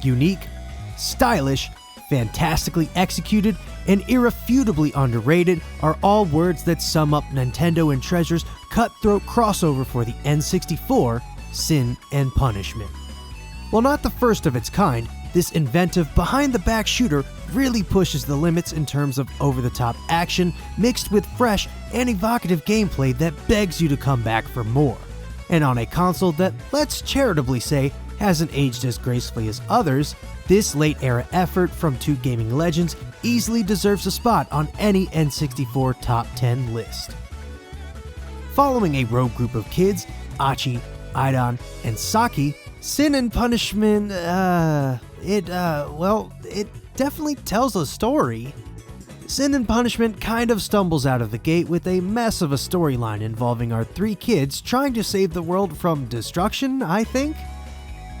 Unique, stylish, fantastically executed, and irrefutably underrated are all words that sum up Nintendo and Treasure's cutthroat crossover for the N64, Sin and Punishment. While not the first of its kind, this inventive behind-the-back shooter really pushes the limits in terms of over-the-top action mixed with fresh and evocative gameplay that begs you to come back for more. And on a console that, let's charitably say, hasn't aged as gracefully as others, this late-era effort from two gaming legends easily deserves a spot on any N64 top 10 list. Following a rogue group of kids, Achi, Aidan, and Saki, Sin and Punishment, it definitely tells a story. Sin and Punishment kind of stumbles out of the gate with a mess of a storyline involving our three kids trying to save the world from destruction, I think?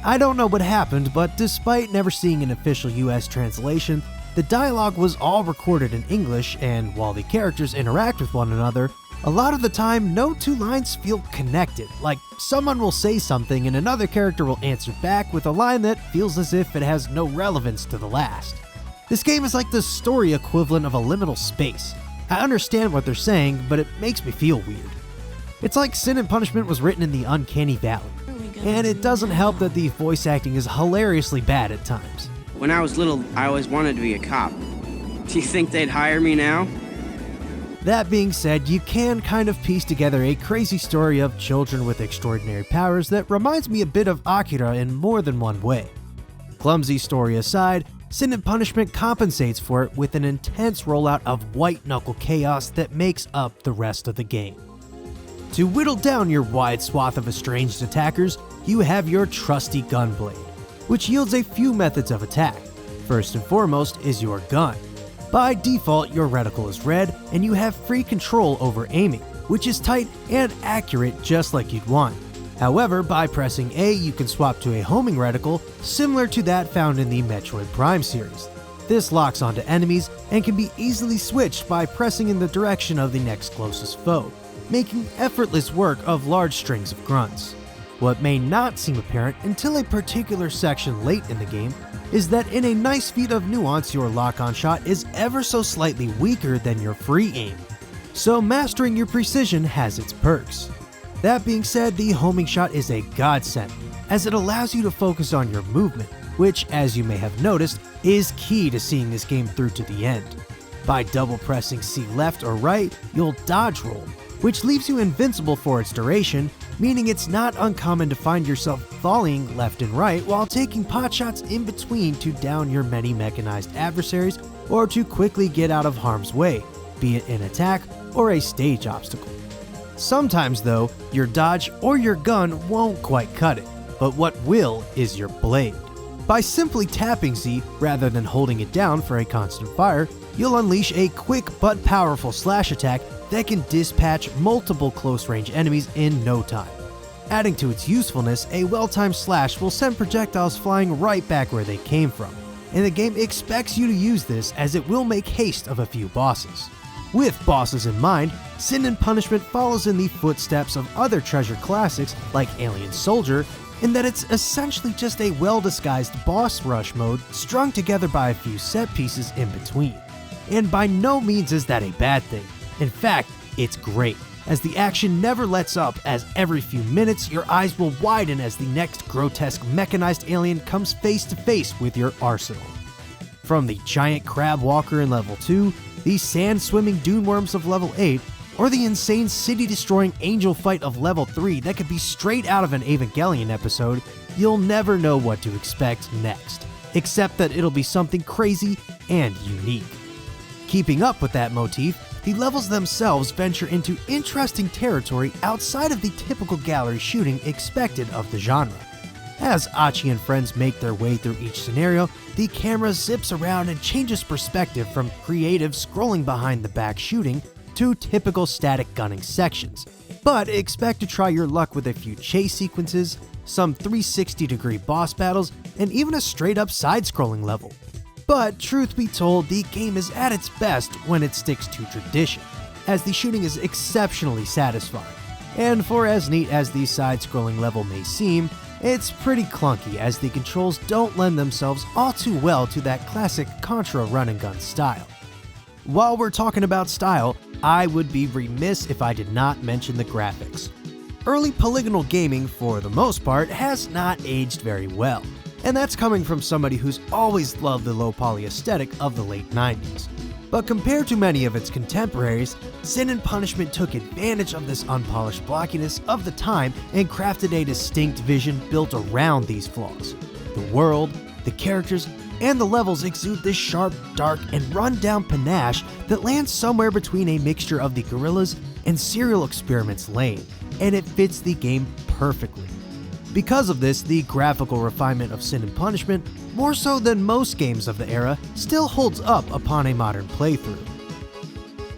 I don't know what happened, but despite never seeing an official US translation, the dialogue was all recorded in English, and while the characters interact with one another, a lot of the time no two lines feel connected, like someone will say something and another character will answer back with a line that feels as if it has no relevance to the last. This game is like the story equivalent of a liminal space. I understand what they're saying, but it makes me feel weird. It's like Sin and Punishment was written in the Uncanny Valley. And it doesn't help that the voice acting is hilariously bad at times. When I was little, I always wanted to be a cop. Do you think they'd hire me now? That being said, you can kind of piece together a crazy story of children with extraordinary powers that reminds me a bit of Akira in more than one way. Clumsy story aside, Sin and Punishment compensates for it with an intense rollout of white-knuckle chaos that makes up the rest of the game. To whittle down your wide swath of estranged attackers, you have your trusty gunblade, which yields a few methods of attack. First and foremost is your gun. By default, your reticle is red, and you have free control over aiming, which is tight and accurate just like you'd want. However, by pressing A, you can swap to a homing reticle similar to that found in the Metroid Prime series. This locks onto enemies and can be easily switched by pressing in the direction of the next closest foe, making effortless work of large strings of grunts. What may not seem apparent until a particular section late in the game is that in a nice feat of nuance, your lock-on shot is ever so slightly weaker than your free aim, so mastering your precision has its perks. That being said, the homing shot is a godsend, as it allows you to focus on your movement, which, as you may have noticed, is key to seeing this game through to the end. By double pressing C left or right, you'll dodge roll, which leaves you invincible for its duration, meaning it's not uncommon to find yourself volleying left and right while taking potshots in between to down your many mechanized adversaries or to quickly get out of harm's way, be it an attack or a stage obstacle. Sometimes though, your dodge or your gun won't quite cut it, but what will is your blade. By simply tapping Z rather than holding it down for a constant fire, you'll unleash a quick but powerful slash attack that can dispatch multiple close-range enemies in no time. Adding to its usefulness, a well-timed slash will send projectiles flying right back where they came from, and the game expects you to use this as it will make haste of a few bosses. With bosses in mind, Sin and Punishment follows in the footsteps of other Treasure classics like Alien Soldier, in that it's essentially just a well-disguised boss rush mode strung together by a few set pieces in between. And by no means is that a bad thing. In fact, it's great, as the action never lets up, as every few minutes your eyes will widen as the next grotesque mechanized alien comes face to face with your arsenal. From the giant crab walker in level 2, the sand-swimming dune worms of level 8, or the insane city-destroying angel fight of level 3 that could be straight out of an Evangelion episode, you'll never know what to expect next, except that it'll be something crazy and unique. Keeping up with that motif, the levels themselves venture into interesting territory outside of the typical gallery shooting expected of the genre. As Achi and friends make their way through each scenario, the camera zips around and changes perspective from creative scrolling behind the back shooting to typical static gunning sections. But expect to try your luck with a few chase sequences, some 360-degree boss battles, and even a straight-up side-scrolling level. But truth be told, the game is at its best when it sticks to tradition, as the shooting is exceptionally satisfying. And for as neat as the side-scrolling level may seem, It's pretty clunky as the controls don't lend themselves all too well to that classic Contra run-and-gun style. While we're talking about style, I would be remiss if I did not mention the graphics. Early polygonal gaming, for the most part, has not aged very well, and that's coming from somebody who's always loved the low-poly aesthetic of the late 90s. But compared to many of its contemporaries, Sin and Punishment took advantage of this unpolished blockiness of the time and crafted a distinct vision built around these flaws. The world, the characters, and the levels exude this sharp, dark, and run-down panache that lands somewhere between a mixture of the Guerrillas and Serial Experiments lane, and it fits the game perfectly. Because of this, the graphical refinement of Sin and Punishment, more so than most games of the era, still holds up upon a modern playthrough.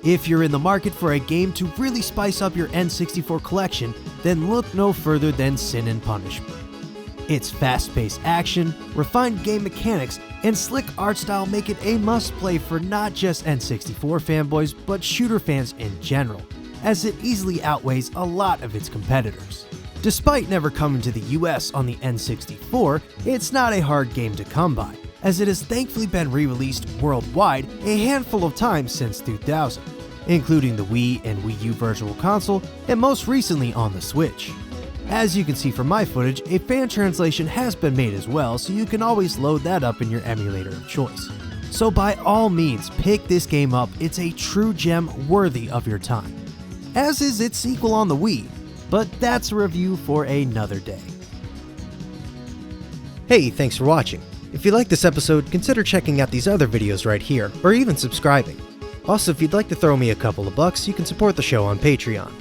If you're in the market for a game to really spice up your N64 collection, then look no further than Sin and Punishment. Its fast-paced action, refined game mechanics, and slick art style make it a must-play for not just N64 fanboys, but shooter fans in general, as it easily outweighs a lot of its competitors. Despite never coming to the US on the N64, it's not a hard game to come by, as it has thankfully been re-released worldwide a handful of times since 2000, including the Wii and Wii U Virtual Console, and most recently on the Switch. As you can see from my footage, a fan translation has been made as well, so you can always load that up in your emulator of choice. So by all means, pick this game up, it's a true gem worthy of your time. As is its sequel on the Wii, but that's a review for another day. Hey, thanks for watching. If you like this episode, consider checking out these other videos right here, or even subscribing. Also, if you'd like to throw me a couple of bucks, you can support the show on Patreon.